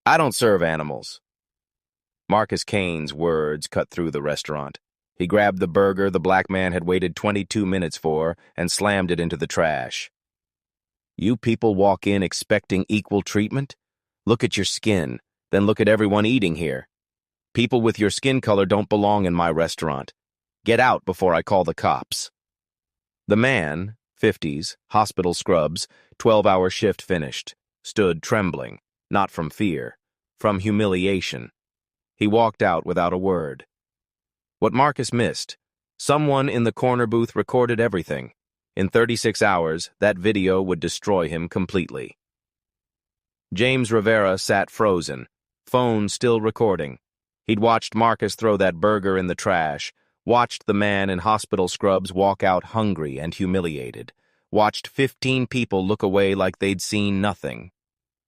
I don't serve animals. Marcus Kane's words cut through the restaurant. He grabbed the burger the black man had waited 22 minutes for and slammed it into the trash. You people walk in expecting equal treatment? Look at your skin, then look at everyone eating here. People with your skin color don't belong in my restaurant. Get out before I call the cops. The man, 50s, hospital scrubs, 12-hour shift finished, stood trembling, not from fear, from humiliation. He walked out without a word. What Marcus missed, someone in the corner booth recorded everything. In 36 hours, that video would destroy him completely. James Rivera sat frozen, phone still recording. He'd watched Marcus throw that burger in the trash, watched the man in hospital scrubs walk out hungry and humiliated, watched 15 people look away like they'd seen nothing.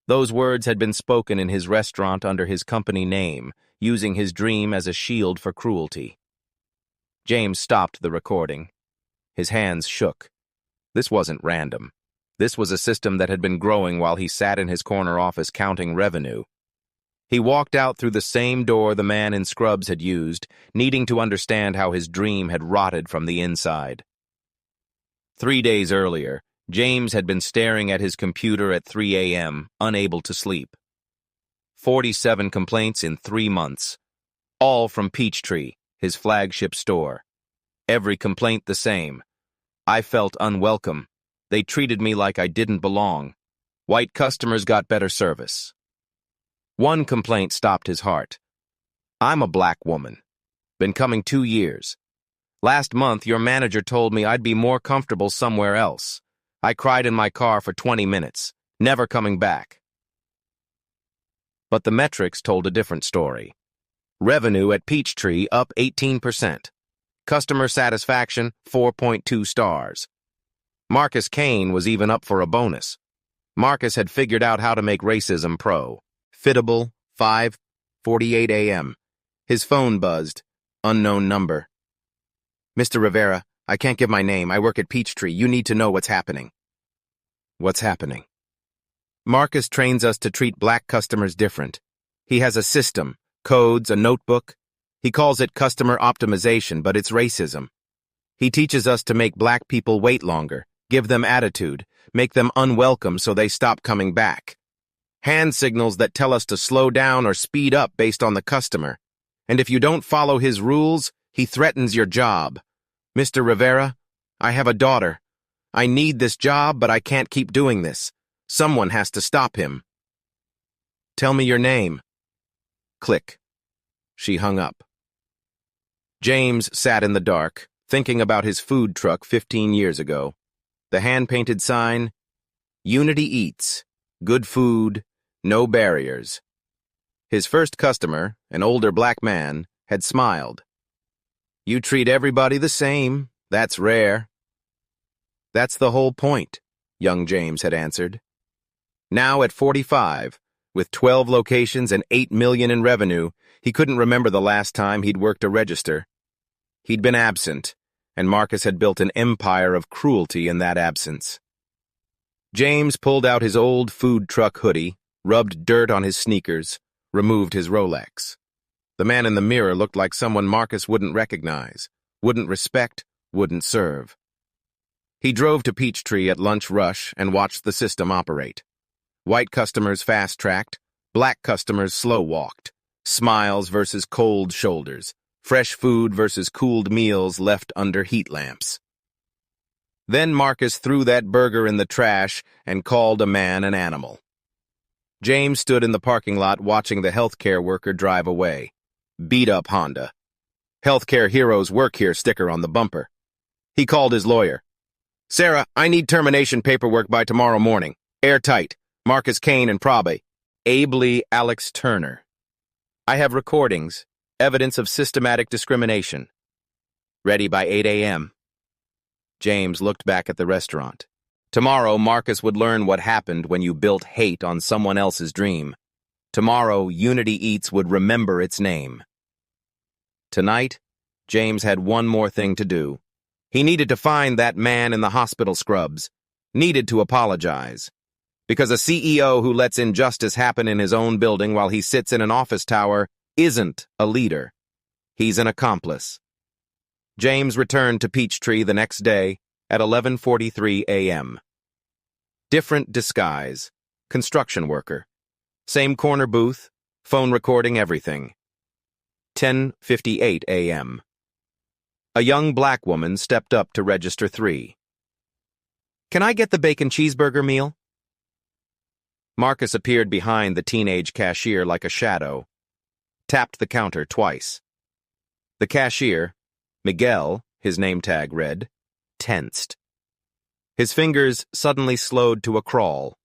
Those words had been spoken in his restaurant under his company name, using his dream as a shield for cruelty. James stopped the recording. His hands shook. This wasn't random. This was a system that had been growing while he sat in his corner office counting revenue. He walked out through the same door the man in scrubs had used, needing to understand how his dream had rotted from the inside. 3 days earlier, James had been staring at his computer at 3 a.m., unable to sleep. 47 complaints in 3 months, all from Peachtree, his flagship store. Every complaint the same. I felt unwelcome. They treated me like I didn't belong. White customers got better service. One complaint stopped his heart. I'm a black woman. Been coming 2 years. Last month, your manager told me I'd be more comfortable somewhere else. I cried in my car for 20 minutes, never coming back. But the metrics told a different story. Revenue at Peachtree up 18%. Customer satisfaction, 4.2 stars. Marcus Kane was even up for a bonus. Marcus had figured out how to make racism pro. Fittable, 5:48 a.m. His phone buzzed. Unknown number. Mr. Rivera, I can't give my name. I work at Peachtree. You need to know what's happening. What's happening? Marcus trains us to treat black customers different. He has a system, codes, a notebook. He calls it customer optimization, but it's racism. He teaches us to make black people wait longer, give them attitude, make them unwelcome so they stop coming back. Hand signals that tell us to slow down or speed up based on the customer. And if you don't follow his rules, he threatens your job. Mr. Rivera, I have a daughter. I need this job, but I can't keep doing this. Someone has to stop him. Tell me your name. Click. She hung up. James sat in the dark, thinking about his food truck 15 years ago. The hand-painted sign, Unity Eats, good food, no barriers. His first customer, an older black man, had smiled. You treat everybody the same. That's rare. That's the whole point, young James had answered. Now at 45, with 12 locations and $8 million in revenue, he couldn't remember the last time he'd worked a register. He'd been absent, and Marcus had built an empire of cruelty in that absence. James pulled out his old food truck hoodie, rubbed dirt on his sneakers, removed his Rolex. The man in the mirror looked like someone Marcus wouldn't recognize, wouldn't respect, wouldn't serve. He drove to Peachtree at lunch rush and watched the system operate. White customers fast-tracked, black customers slow-walked, smiles versus cold shoulders, fresh food versus cooled meals left under heat lamps. Then Marcus threw that burger in the trash and called a man an animal. James stood in the parking lot watching the healthcare worker drive away. Beat-up Honda. Healthcare heroes work here sticker on the bumper. He called his lawyer. Sarah, I need termination paperwork by tomorrow morning. Airtight. Marcus Kane and Probe. Ably Alex Turner. I have recordings. Evidence of systematic discrimination. Ready by 8 a.m. James looked back at the restaurant. Tomorrow, Marcus would learn what happened when you built hate on someone else's dream. Tomorrow, Unity Eats would remember its name. Tonight, James had one more thing to do. He needed to find that man in the hospital scrubs. Needed to apologize. Because a CEO who lets injustice happen in his own building while he sits in an office tower isn't a leader. He's an accomplice. James returned to Peachtree the next day at 11:43 a.m. Different disguise. Construction worker. Same corner booth, phone recording, everything. 10:58 a.m. A young black woman stepped up to register 3. "Can I get the bacon cheeseburger meal?" Marcus appeared behind the teenage cashier like a shadow, tapped the counter twice. The cashier, Miguel, his name tag read, tensed. His fingers suddenly slowed to a crawl.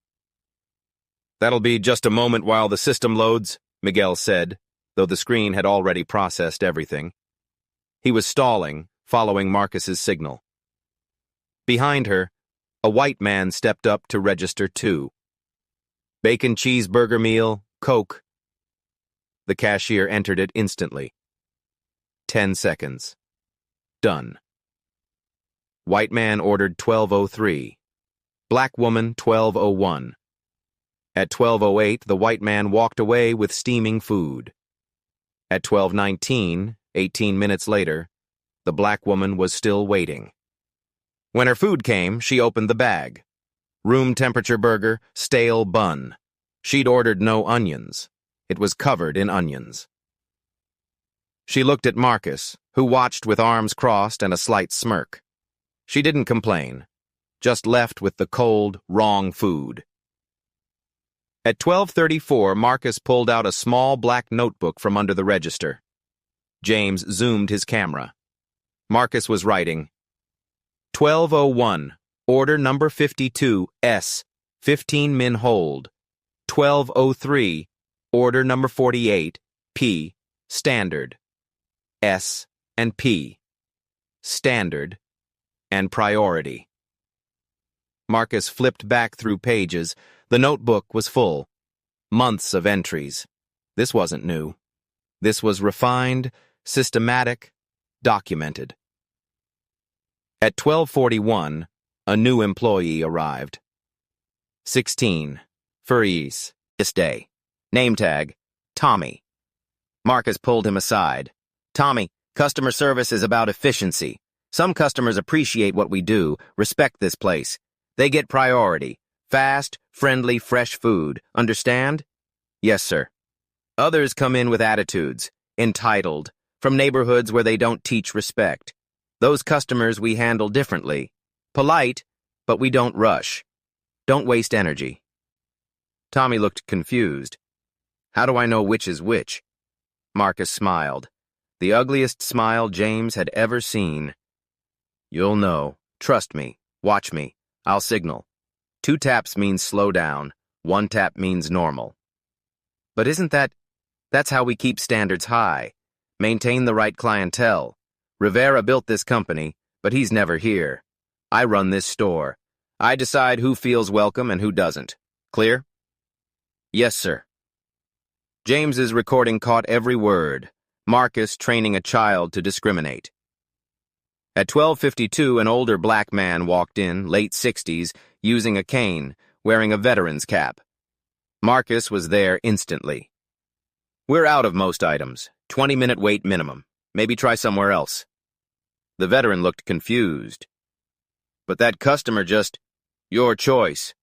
"That'll be just a moment while the system loads," Miguel said, though the screen had already processed everything. He was stalling, following Marcus's signal. Behind her, a white man stepped up to register 2. "Bacon cheeseburger meal, Coke." The cashier entered it instantly. 10 seconds. Done. White man ordered 12:03. Black woman 12:01. At 12:08, the white man walked away with steaming food. At 12:19, 18 minutes later, the black woman was still waiting. When her food came, she opened the bag. Room temperature burger, stale bun. She'd ordered no onions. It was covered in onions. She looked at Marcus, who watched with arms crossed and a slight smirk. She didn't complain, just left with the cold, wrong food. At 12:34, Marcus pulled out a small black notebook from under the register. James zoomed his camera. Marcus was writing, 12:01, order number 52, S, 15 min hold. 12:03, order number 48, P, standard. S and P, standard, and priority. Marcus flipped back through pages. The notebook was full. Months of entries. This wasn't new. This was refined, systematic, documented. At 12:41, a new employee arrived. 16. Furries. This day. Name tag, Tommy. Marcus pulled him aside. "Tommy, customer service is about efficiency. Some customers appreciate what we do, respect this place. They get priority. Fast, friendly, fresh food. Understand?" "Yes, sir." Others come in with attitudes, entitled, from neighborhoods where they don't teach respect. Those customers we handle differently. Polite, but we don't rush. Don't waste energy. Tommy looked confused. "How do I know which is which?" Marcus smiled. The ugliest smile James had ever seen. "You'll know. Trust me. Watch me. I'll signal. 2 taps means slow down. 1 tap means normal." "But that's how we keep standards high. Maintain the right clientele. Rivera built this company, but he's never here. I run this store. I decide who feels welcome and who doesn't. Clear?" "Yes, sir." James's recording caught every word. Marcus training a child to discriminate. At 12:52, an older black man walked in, late 60s, using a cane, wearing a veteran's cap. Marcus was there instantly. "We're out of most items. 20-minute wait minimum. Maybe try somewhere else." The veteran looked confused. "But that customer just... Your choice."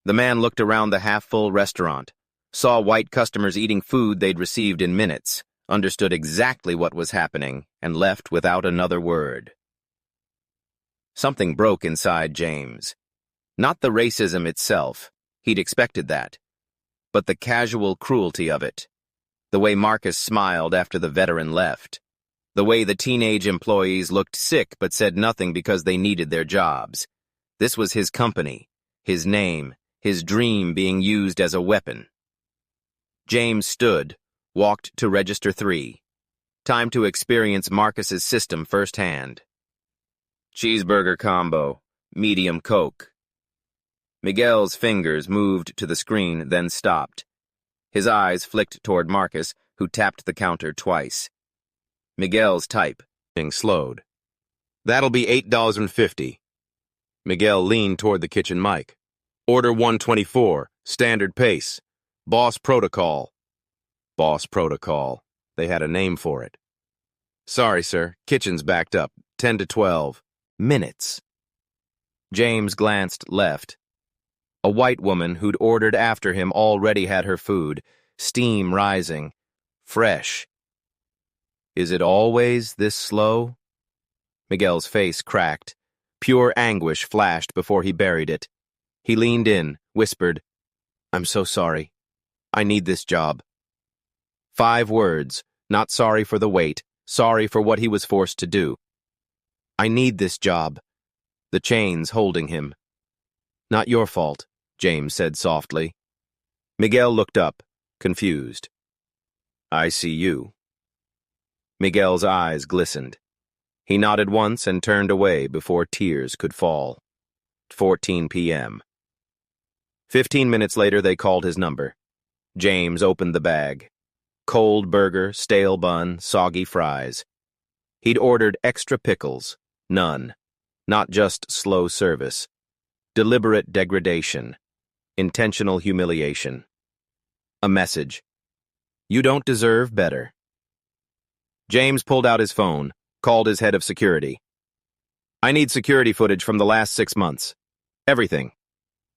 The man looked around the half-full restaurant, saw white customers eating food they'd received in minutes, understood exactly what was happening, and left without another word. Something broke inside James. Not the racism itself, he'd expected that, but the casual cruelty of it. The way Marcus smiled after the veteran left. The way the teenage employees looked sick but said nothing because they needed their jobs. This was his company, his name, his dream being used as a weapon. James stood, walked to register 3. Time to experience Marcus's system firsthand. Cheeseburger combo, medium Coke. Miguel's fingers moved to the screen, then stopped. His eyes flicked toward Marcus, who tapped the counter twice. Miguel's typing slowed. "That'll be $8.50. Miguel leaned toward the kitchen mic. Order 124, standard pace. Boss protocol. Boss protocol. They had a name for it. Sorry, sir. Kitchen's backed up. 10 to 12 minutes. James glanced left. A white woman who'd ordered after him already had her food, steam rising, fresh. Is it always this slow? Miguel's face cracked. Pure anguish flashed before he buried it. He leaned in, whispered, "I'm so sorry. I need this job." 5 words, not sorry for the wait, sorry for what he was forced to do. "I need this job." The chains holding him. "Not your fault," James said softly. Miguel looked up, confused. "I see you." Miguel's eyes glistened. He nodded once and turned away before tears could fall. 14 p.m. 15 minutes later, they called his number. James opened the bag. Cold burger, stale bun, soggy fries. He'd ordered extra pickles. None. Not just slow service. Deliberate degradation. Intentional humiliation. A message. "You don't deserve better." James pulled out his phone, called his head of security. "I need security footage from the last 6 months. Everything.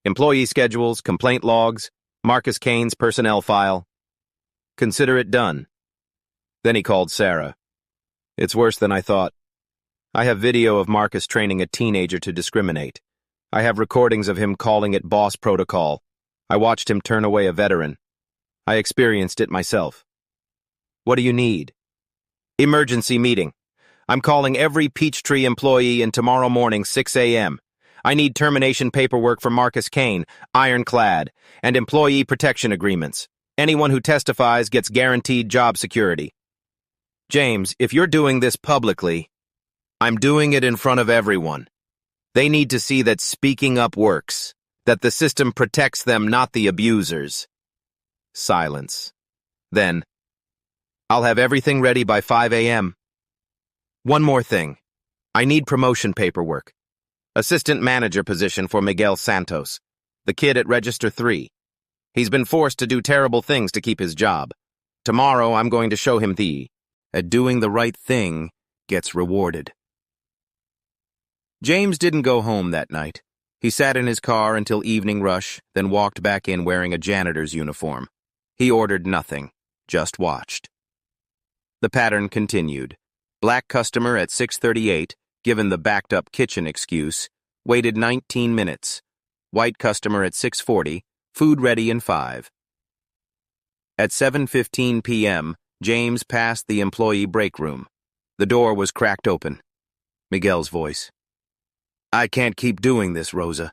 Employee schedules, complaint logs, Marcus Kane's personnel file. Consider it done." Then he called Sarah. "It's worse than I thought. I have video of Marcus training a teenager to discriminate. I have recordings of him calling it boss protocol. I watched him turn away a veteran. I experienced it myself." "What do you need?" "Emergency meeting. I'm calling every Peachtree employee in tomorrow morning, 6 a.m. I need termination paperwork for Marcus Kane, ironclad, and employee protection agreements. Anyone who testifies gets guaranteed job security." "James, if you're doing this publicly..." "I'm doing it in front of everyone. They need to see that speaking up works, that the system protects them, not the abusers." Silence. Then, "I'll have everything ready by 5 a.m. One more thing. I need promotion paperwork. Assistant manager position for Miguel Santos, the kid at Register 3. He's been forced to do terrible things to keep his job. Tomorrow I'm going to show him that doing the right thing gets rewarded." James didn't go home that night. He sat in his car until evening rush, then walked back in wearing a janitor's uniform. He ordered nothing, just watched. The pattern continued. Black customer at 6:38, given the backed-up kitchen excuse, waited 19 minutes. White customer at 6:40, food ready in 5. At 7:15 p.m., James passed the employee break room. The door was cracked open. Miguel's voice. "I can't keep doing this, Rosa.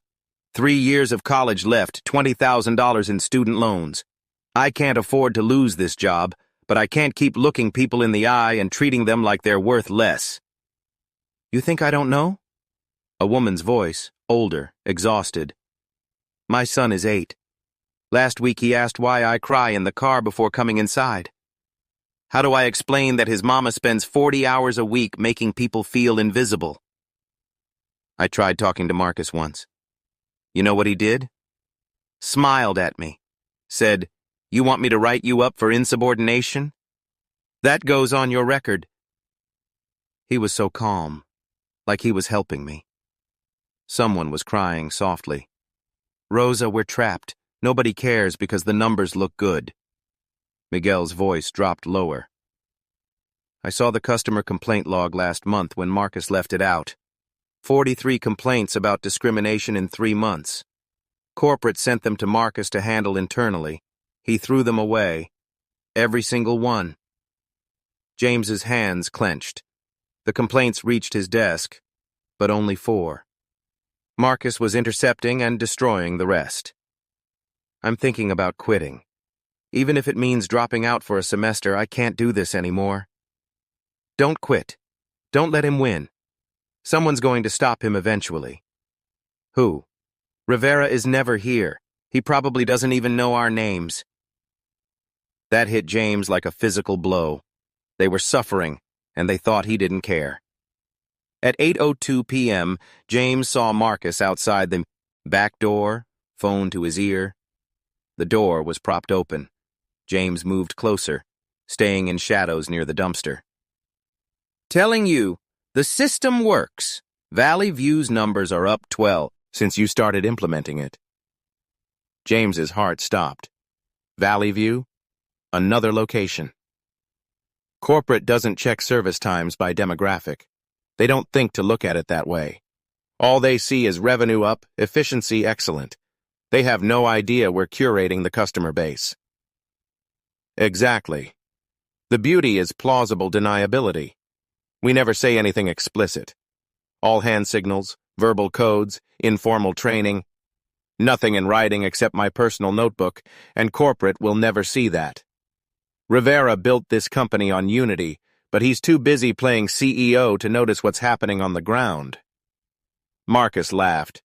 3 years of college left, $20,000 in student loans. I can't afford to lose this job, but I can't keep looking people in the eye and treating them like they're worth less." "You think I don't know?" A woman's voice, older, exhausted. "My son is 8. Last week he asked why I cry in the car before coming inside. How do I explain that his mama spends 40 hours a week making people feel invisible?" I tried talking to Marcus once. You know what he did? Smiled at me. Said, "You want me to write you up for insubordination? That goes on your record." He was so calm, like he was helping me. Someone was crying softly. "Rosa, we're trapped. Nobody cares because the numbers look good." Miguel's voice dropped lower. "I saw the customer complaint log last month when Marcus left it out. 43 complaints about discrimination in 3 months. Corporate sent them to Marcus to handle internally. He threw them away. Every single one." James's hands clenched. The complaints reached his desk, but only 4. Marcus was intercepting and destroying the rest. "I'm thinking about quitting. Even if it means dropping out for a semester, I can't do this anymore." "Don't quit. Don't let him win. Someone's going to stop him eventually." "Who?" "Rivera is never here. He probably doesn't even know our names." That hit James like a physical blow. They were suffering, and they thought he didn't care. At 8:02 p.m., James saw Marcus outside the back door, phone to his ear. The door was propped open. James moved closer, staying in shadows near the dumpster. Telling you, the system works. Valley View's numbers are up 12 since you started implementing it. James's heart stopped. Valley View? Another location. Corporate doesn't check service times by demographic. They don't think to look at it that way. All they see is revenue up, efficiency excellent. They have no idea we're curating the customer base. Exactly. The beauty is plausible deniability. We never say anything explicit. All hand signals, verbal codes, informal training. Nothing in writing except my personal notebook, and corporate will never see that. Rivera built this company on unity, but he's too busy playing CEO to notice what's happening on the ground. Marcus laughed.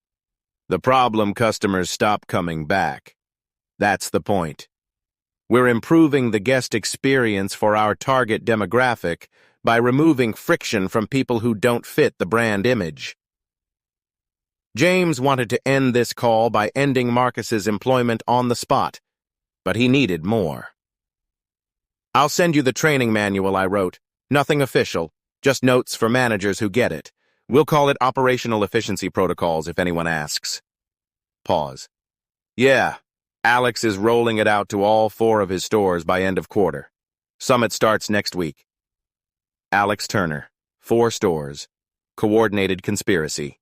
The problem, customers stop coming back. That's the point. We're improving the guest experience for our target demographic by removing friction from people who don't fit the brand image. James wanted to end this call by ending Marcus's employment on the spot, but he needed more. I'll send you the training manual I wrote. Nothing official, just notes for managers who get it. We'll call it Operational Efficiency Protocols if anyone asks. Pause. Yeah, Alex is rolling it out to all 4 of his stores by end of quarter. Summit starts next week. Alex Turner, 4 stores. Coordinated conspiracy.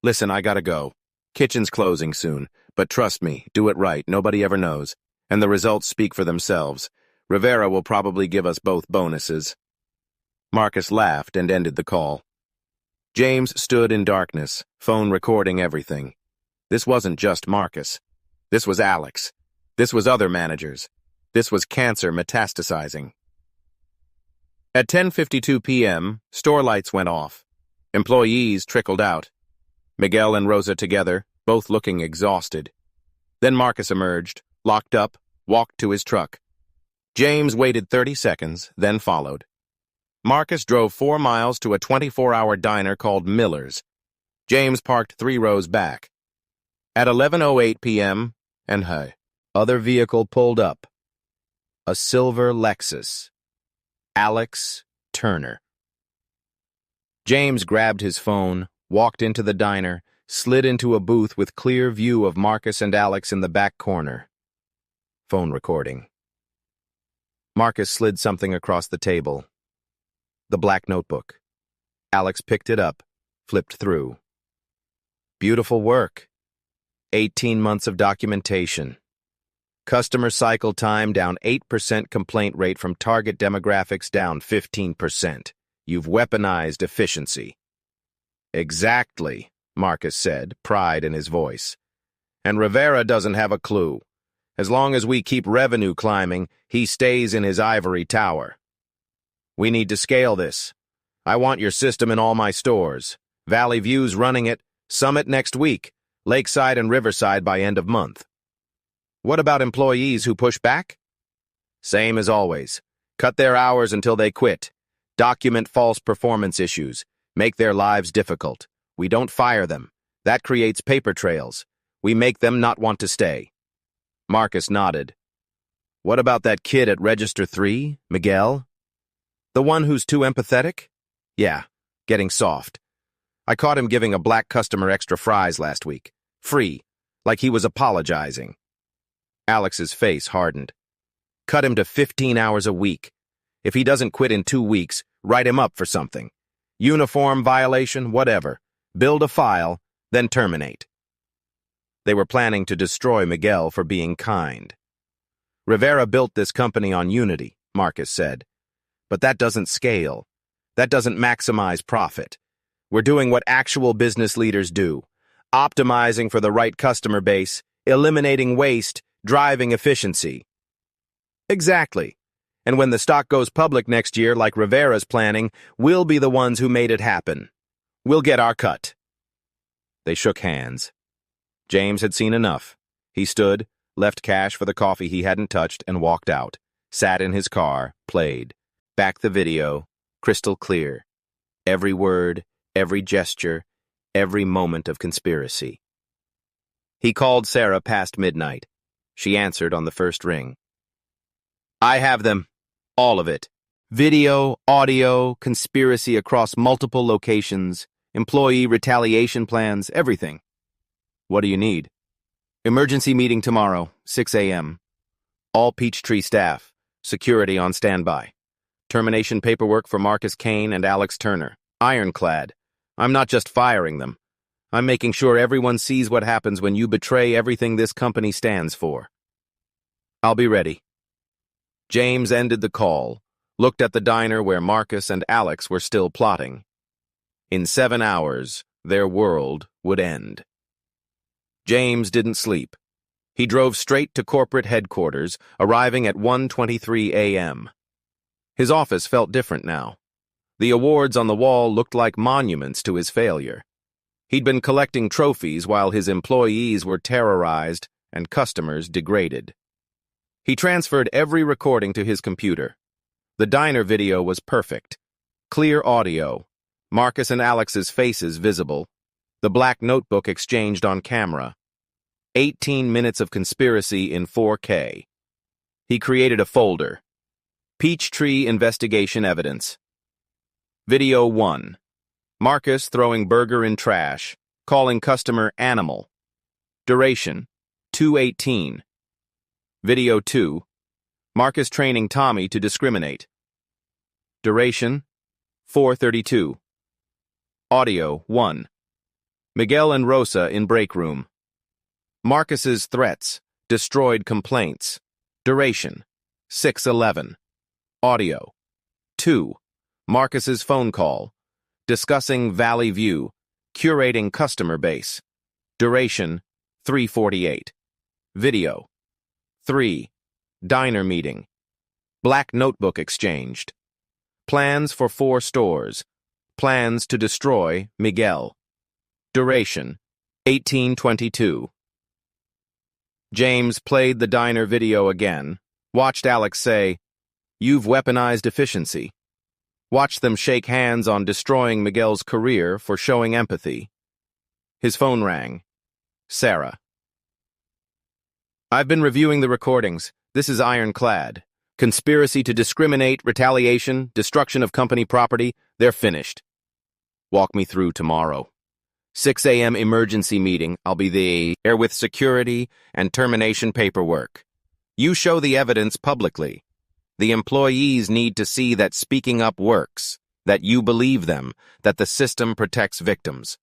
Listen, I gotta go. Kitchen's closing soon, but trust me, do it right, nobody ever knows. And the results speak for themselves. Rivera will probably give us both bonuses. Marcus laughed and ended the call. James stood in darkness, phone recording everything. This wasn't just Marcus. This was Alex. This was other managers. This was cancer metastasizing. At 10:52 p.m., store lights went off. Employees trickled out. Miguel and Rosa together, both looking exhausted. Then Marcus emerged, locked up, walked to his truck. James waited 30 seconds, then followed. Marcus drove 4 miles to a 24-hour diner called Miller's. James parked 3 rows back. At 11:08 p.m., other vehicle pulled up. A silver Lexus. Alex Turner. James grabbed his phone, walked into the diner, slid into a booth with clear view of Marcus and Alex in the back corner. Phone recording. Marcus slid something across the table. The black notebook. Alex picked it up, flipped through. Beautiful work. 18 months of documentation. Customer cycle time down 8%, complaint rate from target demographics down 15%. You've weaponized efficiency. Exactly, Marcus said, pride in his voice. And Rivera doesn't have a clue. As long as we keep revenue climbing, he stays in his ivory tower. We need to scale this. I want your system in all my stores. Valley View's running it, Summit next week, Lakeside and Riverside by end of month. What about employees who push back? Same as always. Cut their hours until they quit. Document false performance issues. Make their lives difficult. We don't fire them. That creates paper trails. We make them not want to stay. Marcus nodded. What about that kid at Register 3, Miguel? The one who's too empathetic? Yeah, getting soft. I caught him giving a black customer extra fries last week. Free, like he was apologizing. Alex's face hardened. Cut him to 15 hours a week. If he doesn't quit in 2 weeks, write him up for something. Uniform violation, whatever. Build a file, then terminate. They were planning to destroy Miguel for being kind. Rivera built this company on unity, Marcus said. But that doesn't scale. That doesn't maximize profit. We're doing what actual business leaders do. Optimizing for the right customer base, eliminating waste, driving efficiency. Exactly. And when the stock goes public next year, like Rivera's planning, we'll be the ones who made it happen. We'll get our cut. They shook hands. James had seen enough. He stood, left cash for the coffee he hadn't touched, and walked out. Sat in his car, played. Back the video, crystal clear. Every word, every gesture, every moment of conspiracy. He called Sarah past midnight. She answered on the first ring. I have them. All of it. Video, audio, conspiracy across multiple locations, employee retaliation plans, everything. What do you need? Emergency meeting tomorrow, 6 a.m. All Peachtree staff. Security on standby. Termination paperwork for Marcus Kane and Alex Turner. Ironclad. I'm not just firing them. I'm making sure everyone sees what happens when you betray everything this company stands for. I'll be ready. James ended the call, looked at the diner where Marcus and Alex were still plotting. In 7 hours, their world would end. James didn't sleep. He drove straight to corporate headquarters, arriving at 1:23 a.m. His office felt different now. The awards on the wall looked like monuments to his failure. He'd been collecting trophies while his employees were terrorized and customers degraded. He transferred every recording to his computer. The diner video was perfect. Clear audio, Marcus and Alex's faces visible, the black notebook exchanged on camera. 18 minutes of conspiracy in 4K. He created a folder. Peachtree Investigation Evidence. Video 1. Marcus throwing burger in trash, calling customer animal. Duration, 2:18. Video 2. Marcus training Tommy to discriminate. Duration, 4:32. Audio 1. Miguel and Rosa in break room. Marcus's threats, destroyed complaints. Duration, 6:11. Audio 2. Marcus's phone call, discussing Valley View, curating customer base. Duration, 3:48. Video 3. Diner meeting. Black notebook exchanged. Plans for 4 stores. Plans to destroy Miguel. Duration, 18:22. James played the diner video again, watched Alex say, "You've weaponized efficiency." Watched them shake hands on destroying Miguel's career for showing empathy. His phone rang. Sarah. I've been reviewing the recordings. This is ironclad. Conspiracy to discriminate, retaliation, destruction of company property, they're finished. Walk me through tomorrow. 6 a.m. emergency meeting. I'll be there with security and termination paperwork. You show the evidence publicly. The employees need to see that speaking up works, that you believe them, that the system protects victims.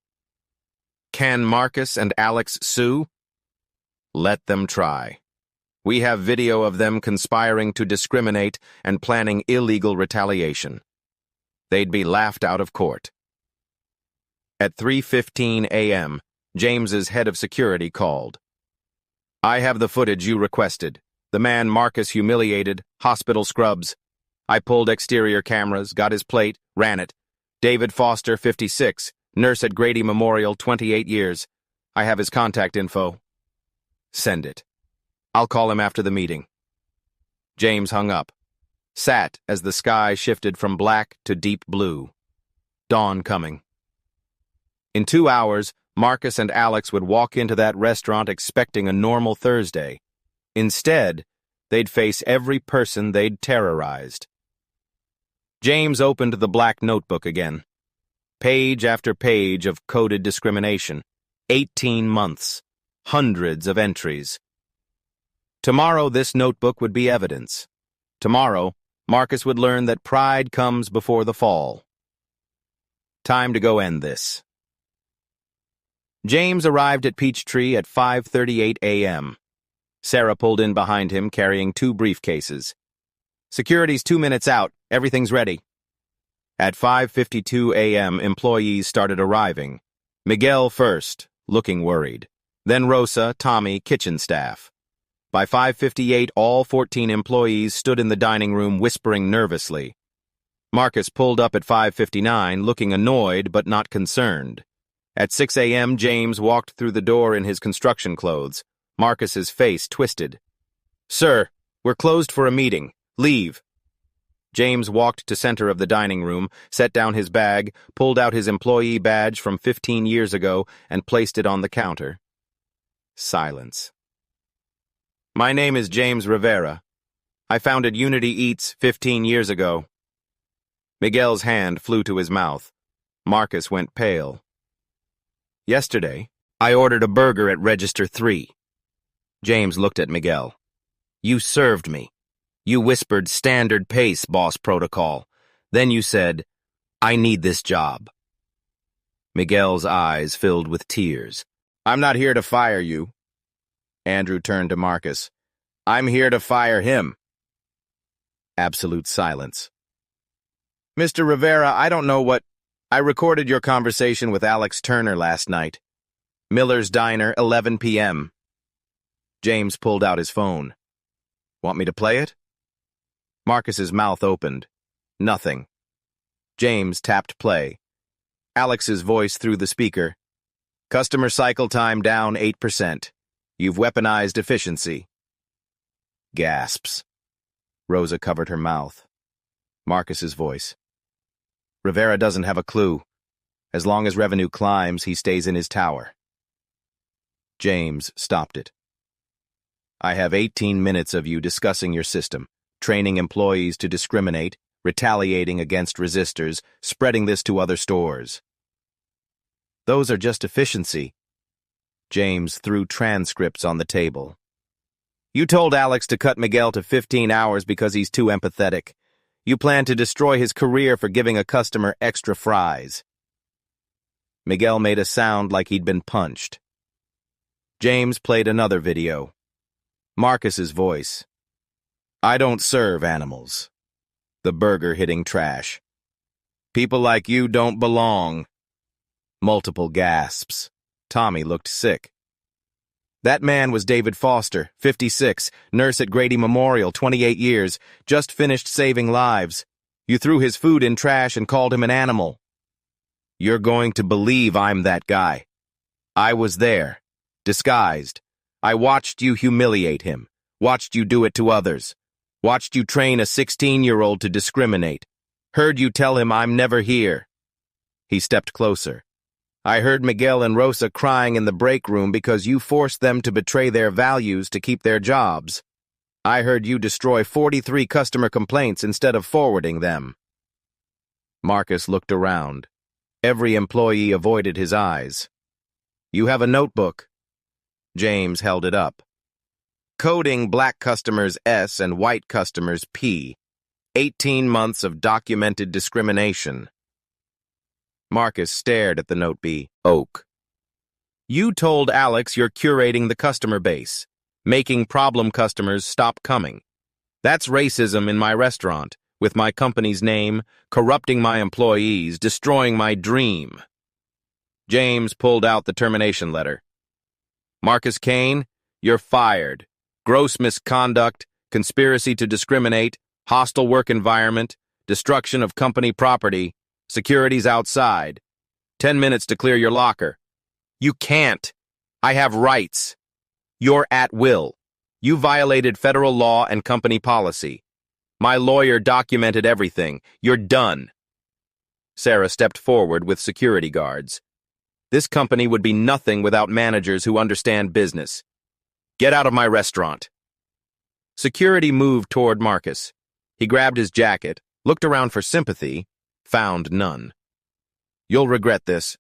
Can Marcus and Alex sue? Let them try. We have video of them conspiring to discriminate and planning illegal retaliation. They'd be laughed out of court. At 3:15 a.m., James's head of security called. I have the footage you requested. The man Marcus humiliated, hospital scrubs. I pulled exterior cameras, got his plate, ran it. David Foster, 56, nurse at Grady Memorial, 28 years. I have his contact info. Send it. I'll call him after the meeting. James hung up. Sat as the sky shifted from black to deep blue. Dawn coming. In 2 hours, Marcus and Alex would walk into that restaurant expecting a normal Thursday. Instead, they'd face every person they'd terrorized. James opened the black notebook again. Page after page of coded discrimination. 18 months. Hundreds of entries. Tomorrow, this notebook would be evidence. Tomorrow, Marcus would learn that pride comes before the fall. Time to go end this. James arrived at Peachtree at 5:38 a.m. Sarah pulled in behind him carrying 2 briefcases. Security's 2 minutes out. Everything's ready. At 5:52 a.m., employees started arriving. Miguel first, looking worried. Then Rosa, Tommy, kitchen staff. By 5:58, all 14 employees stood in the dining room whispering nervously. Marcus pulled up at 5:59, looking annoyed but not concerned. At 6 a.m., James walked through the door in his construction clothes. Marcus's face twisted. Sir, we're closed for a meeting. Leave. James walked to center of the dining room, set down his bag, pulled out his employee badge from 15 years ago, and placed it on the counter. Silence. My name is James Rivera. I founded Unity Eats 15 years ago. Miguel's hand flew to his mouth. Marcus went pale. Yesterday, I ordered a burger at Register 3. James looked at Miguel. You served me. You whispered standard pace, boss protocol. Then you said, I need this job. Miguel's eyes filled with tears. I'm not here to fire you. Andrew turned to Marcus. I'm here to fire him. Absolute silence. Mr. Rivera, I don't know what... I recorded your conversation with Alex Turner last night. Miller's Diner, 11 p.m. James pulled out his phone. Want me to play it? Marcus's mouth opened. Nothing. James tapped play. Alex's voice through the speaker. Customer cycle time down 8%. You've weaponized efficiency. Gasps. Rosa covered her mouth. Marcus's voice. Rivera doesn't have a clue. As long as revenue climbs, he stays in his tower. James stopped it. I have 18 minutes of you discussing your system, training employees to discriminate, retaliating against resistors, spreading this to other stores. Those are just efficiency. James threw transcripts on the table. You told Alex to cut Miguel to 15 hours because he's too empathetic. You plan to destroy his career for giving a customer extra fries. Miguel made a sound like he'd been punched. James played another video. Marcus's voice. I don't serve animals. The burger hitting trash. People like you don't belong. Multiple gasps. Tommy looked sick. That man was David Foster, 56, nurse at Grady Memorial, 28 years, just finished saving lives. You threw his food in trash and called him an animal. You're going to believe I'm that guy. I was there, disguised. I watched you humiliate him, watched you do it to others, watched you train a 16-year-old to discriminate, heard you tell him I'm never here. He stepped closer. I heard Miguel and Rosa crying in the break room because you forced them to betray their values to keep their jobs. I heard you destroy 43 customer complaints instead of forwarding them. Marcus looked around. Every employee avoided his eyes. You have a notebook. James held it up. Coding black customers S and white customers P. 18 months of documented discrimination. Marcus stared at the note B. Oak. You told Alex you're curating the customer base, making problem customers stop coming. That's racism in my restaurant, with my company's name, corrupting my employees, destroying my dream. James pulled out the termination letter. Marcus Kane, you're fired. Gross misconduct, conspiracy to discriminate, hostile work environment, destruction of company property, security's outside. 10 minutes to clear your locker. You can't. I have rights. You're at will. You violated federal law and company policy. My lawyer documented everything. You're done. Sarah stepped forward with security guards. This company would be nothing without managers who understand business. Get out of my restaurant. Security moved toward Marcus. He grabbed his jacket, looked around for sympathy, found none. You'll regret this.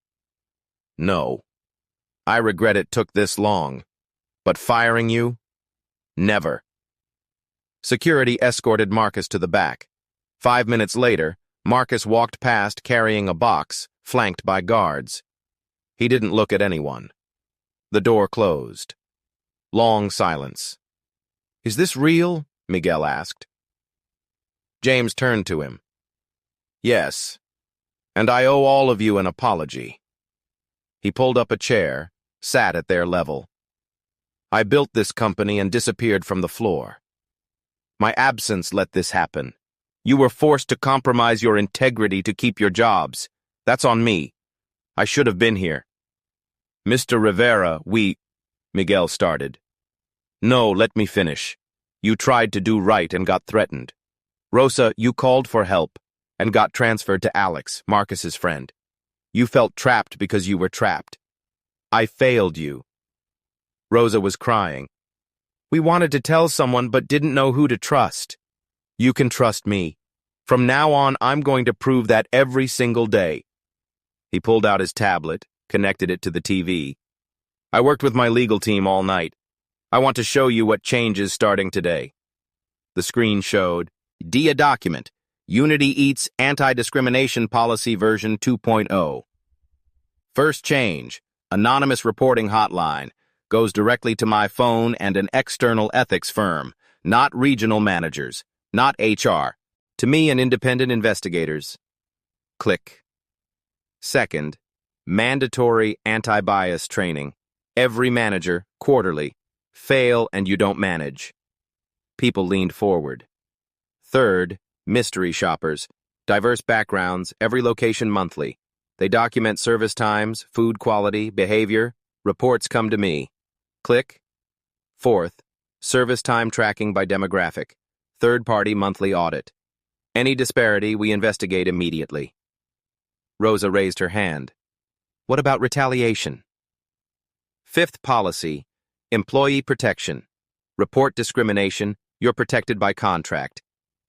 No. I regret it took this long. But firing you? Never. Security escorted Marcus to the back. 5 minutes later, Marcus walked past carrying a box, flanked by guards. He didn't look at anyone. The door closed. Long silence. Is this real? Miguel asked. James turned to him. Yes, and I owe all of you an apology. He pulled up a chair, sat at their level. I built this company and disappeared from the floor. My absence let this happen. You were forced to compromise your integrity to keep your jobs. That's on me. I should have been here. Mr. Rivera, Miguel started. No, let me finish. You tried to do right and got threatened. Rosa, you called for help and got transferred to Alex, Marcus's friend. You felt trapped because you were trapped. I failed you. Rosa was crying. We wanted to tell someone but didn't know who to trust. You can trust me. From now on, I'm going to prove that every single day. He pulled out his tablet, connected it to the TV. I worked with my legal team all night. I want to show you what changes starting today. The screen showed DIA document, Unity Eats Anti-Discrimination Policy version 2.0. First change, anonymous reporting hotline, goes directly to my phone and an external ethics firm, not regional managers, not HR, to me and independent investigators. Click. Second, mandatory anti-bias training. Every manager, quarterly. Fail and you don't manage. People leaned forward. Third, mystery shoppers. Diverse backgrounds, every location monthly. They document service times, food quality, behavior. Reports come to me. Click. Fourth, service time tracking by demographic. Third-party monthly audit. Any disparity, we investigate immediately. Rosa raised her hand. What about retaliation? Fifth policy, employee protection. Report discrimination, you're protected by contract.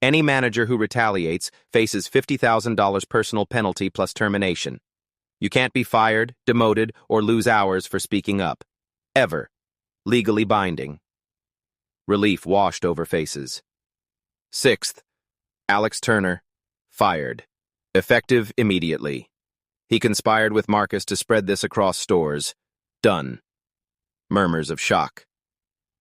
Any manager who retaliates faces $50,000 personal penalty plus termination. You can't be fired, demoted, or lose hours for speaking up. Ever. Legally binding. Relief washed over faces. Sixth, Alex Turner, fired. Effective immediately. He conspired with Marcus to spread this across stores. Done. Murmurs of shock.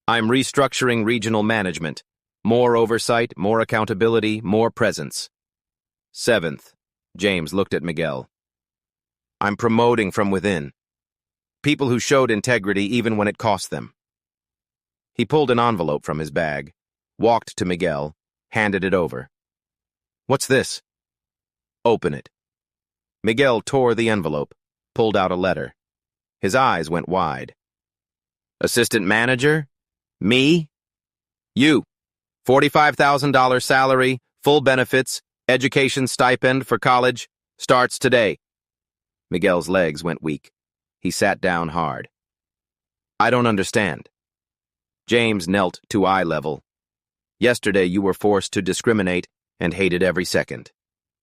I'm restructuring regional management. More oversight, more accountability, more presence. Seventh, James looked at Miguel. I'm promoting from within. People who showed integrity even when it cost them. He pulled an envelope from his bag, walked to Miguel, handed it over. What's this? Open it. Miguel tore the envelope, pulled out a letter. His eyes went wide. Assistant manager? Me? You. $45,000 salary, full benefits, education stipend for college, starts today. Miguel's legs went weak. He sat down hard. I don't understand. James knelt to eye level. Yesterday you were forced to discriminate and hated every second.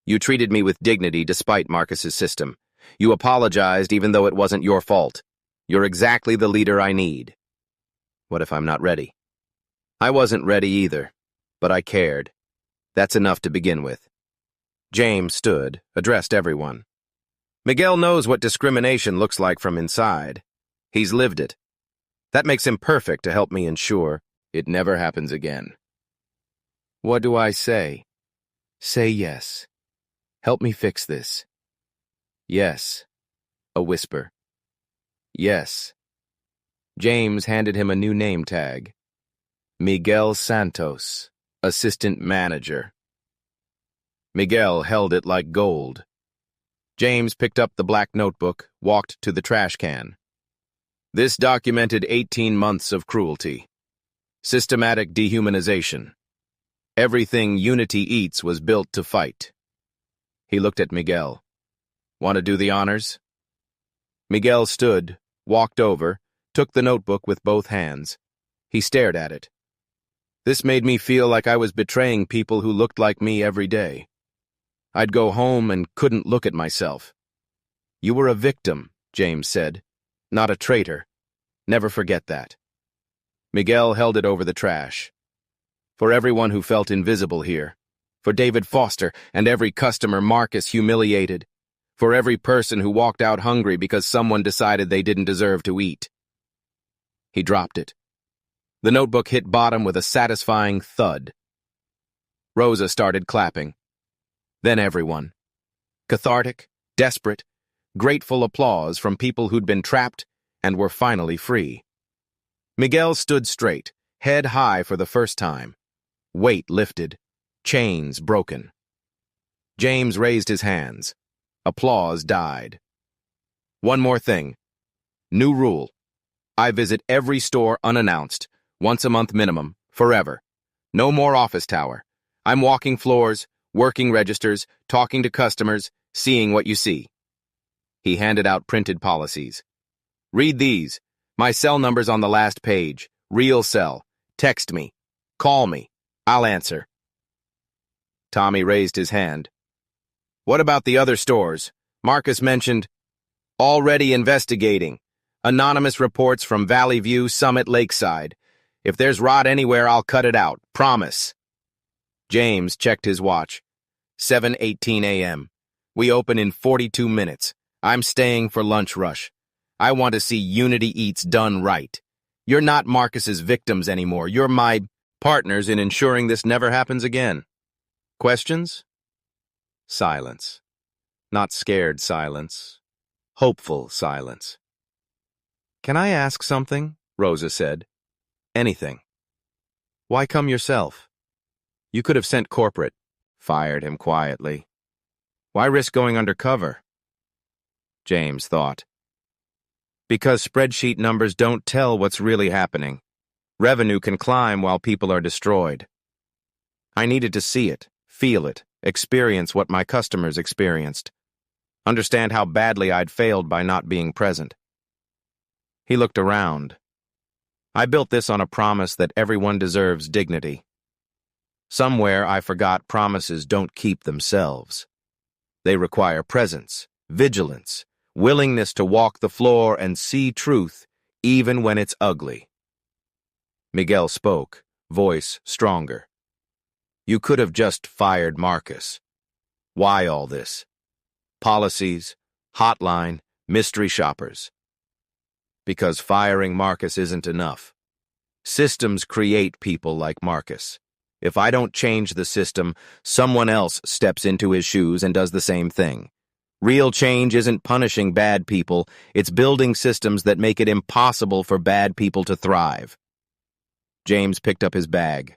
You treated me with dignity despite Marcus's system. You apologized even though it wasn't your fault. You're exactly the leader I need. What if I'm not ready? I wasn't ready either, but I cared. That's enough to begin with. James stood, addressed everyone. Miguel knows what discrimination looks like from inside. He's lived it. That makes him perfect to help me ensure it never happens again. What do I say? Say yes. Help me fix this. Yes. A whisper. Yes. James handed him a new name tag. Miguel Santos, assistant manager. Miguel held it like gold. James picked up the black notebook, walked to the trash can. This documented 18 months of cruelty. Systematic dehumanization. Everything Unity Eats was built to fight. He looked at Miguel. Want to do the honors? Miguel stood, walked over, took the notebook with both hands. He stared at it. This made me feel like I was betraying people who looked like me every day. I'd go home and couldn't look at myself. You were a victim, James said, not a traitor. Never forget that. Miguel held it over the trash. For everyone who felt invisible here. For David Foster and every customer Marcus humiliated. For every person who walked out hungry because someone decided they didn't deserve to eat. He dropped it. The notebook hit bottom with a satisfying thud. Rosa started clapping. Then everyone. Cathartic, desperate, grateful applause from people who'd been trapped and were finally free. Miguel stood straight, head high for the first time. Weight lifted, chains broken. James raised his hands. Applause died. One more thing. New rule. I visit every store unannounced, once a month minimum, forever. No more office tower. I'm walking floors, working registers, talking to customers, seeing what you see. He handed out printed policies. Read these. My cell number's on the last page. Real cell. Text me. Call me. I'll answer. Tommy raised his hand. What about the other stores? Marcus mentioned, already investigating. Anonymous reports from Valley View, Summit, Lakeside. If there's rot anywhere, I'll cut it out. Promise. James checked his watch. 7:18 a.m. We open in 42 minutes. I'm staying for lunch rush. I want to see Unity Eats done right. You're not Marcus's victims anymore. You're my partners in ensuring this never happens again. Questions? Silence. Not scared silence. Hopeful silence. Can I ask something? Rosa said. Anything. Why come yourself? You could have sent corporate. Fired him quietly. Why risk going undercover? James thought. Because spreadsheet numbers don't tell what's really happening. Revenue can climb while people are destroyed. I needed to see it, feel it, experience what my customers experienced. Understand how badly I'd failed by not being present. He looked around. I built this on a promise that everyone deserves dignity. Somewhere I forgot promises don't keep themselves. They require presence, vigilance, willingness to walk the floor and see truth, even when it's ugly. Miguel spoke, voice stronger. You could have just fired Marcus. Why all this? Policies, hotline, mystery shoppers. Because firing Marcus isn't enough. Systems create people like Marcus. If I don't change the system, someone else steps into his shoes and does the same thing. Real change isn't punishing bad people, it's building systems that make it impossible for bad people to thrive. James picked up his bag.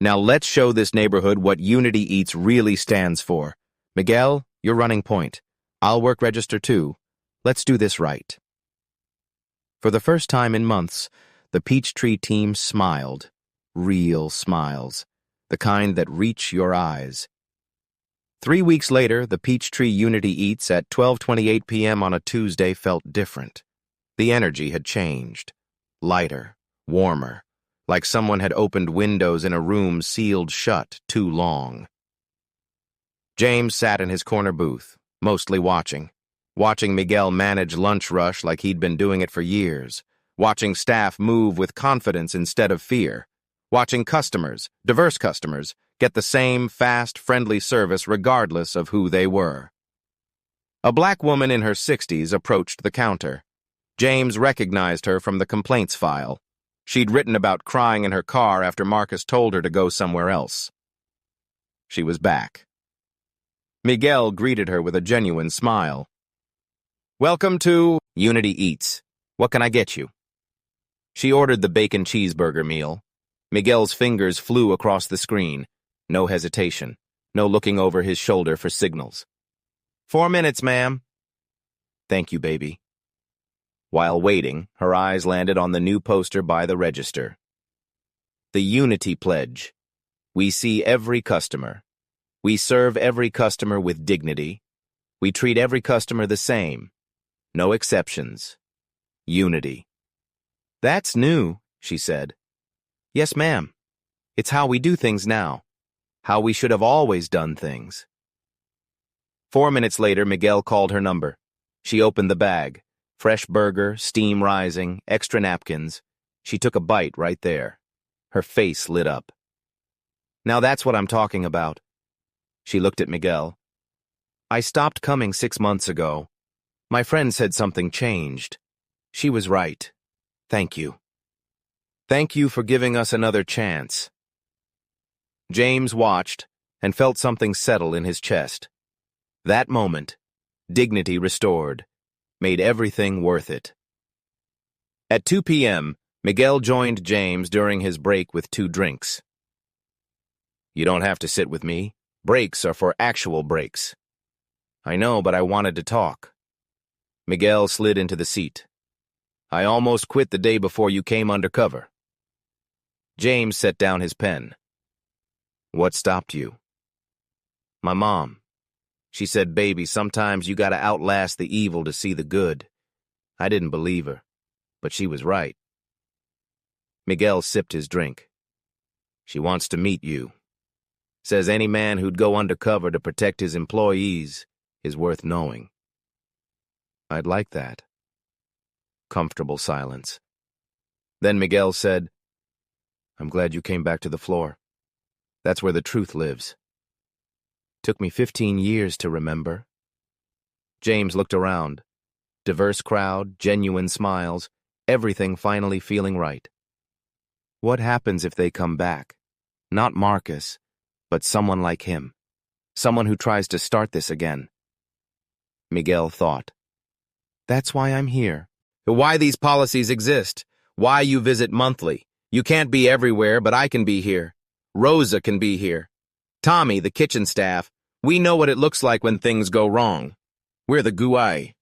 Now let's show this neighborhood what Unity Eats really stands for. Miguel, you're running point. I'll work register too. Let's do this right. For the first time in months, the Peachtree team smiled. Real smiles. The kind that reach your eyes. 3 weeks later, the Peachtree Unity Eats at 12:28 p.m. on a Tuesday felt different. The energy had changed. Lighter, warmer, like someone had opened windows in a room sealed shut too long. James sat in his corner booth, mostly watching Miguel manage lunch rush like he'd been doing it for years, watching staff move with confidence instead of fear, watching customers, diverse customers, get the same fast, friendly service regardless of who they were. A black woman in her 60s approached the counter. James recognized her from the complaints file. She'd written about crying in her car after Marcus told her to go somewhere else. She was back. Miguel greeted her with a genuine smile. Welcome to Unity Eats. What can I get you? She ordered the bacon cheeseburger meal. Miguel's fingers flew across the screen. No hesitation. No looking over his shoulder for signals. 4 minutes, ma'am. Thank you, baby. While waiting, her eyes landed on the new poster by the register. The Unity Pledge. We see every customer. We serve every customer with dignity. We treat every customer the same. No exceptions. Unity. That's new, she said. Yes, ma'am. It's how we do things now. How we should have always done things. 4 minutes later, Miguel called her number. She opened the bag. Fresh burger, steam rising, extra napkins. She took a bite right there. Her face lit up. Now that's what I'm talking about. She looked at Miguel. I stopped coming 6 months ago. My friend said something changed. She was right. Thank you. Thank you for giving us another chance. James watched and felt something settle in his chest. That moment, dignity restored, made everything worth it. At 2 p.m., Miguel joined James during his break with 2 drinks. You don't have to sit with me. Breaks are for actual breaks. I know, but I wanted to talk. Miguel slid into the seat. I almost quit the day before you came undercover. James set down his pen. What stopped you? My mom. She said, baby, sometimes you gotta outlast the evil to see the good. I didn't believe her. but she was right. Miguel sipped his drink. She wants to meet you. Says any man who'd go undercover to protect his employees is worth knowing. I'd like that. Comfortable silence. Then Miguel said, I'm glad you came back to the floor. That's where the truth lives. Took me 15 years to remember. James looked around. Diverse crowd, genuine smiles, everything finally feeling right. What happens if they come back? Not Marcus, but someone like him. Someone who tries to start this again. Miguel thought. That's why I'm here. Why these policies exist. Why you visit monthly. You can't be everywhere, but I can be here. Rosa can be here. Tommy, the kitchen staff. We know what it looks like when things go wrong. We're the GUI.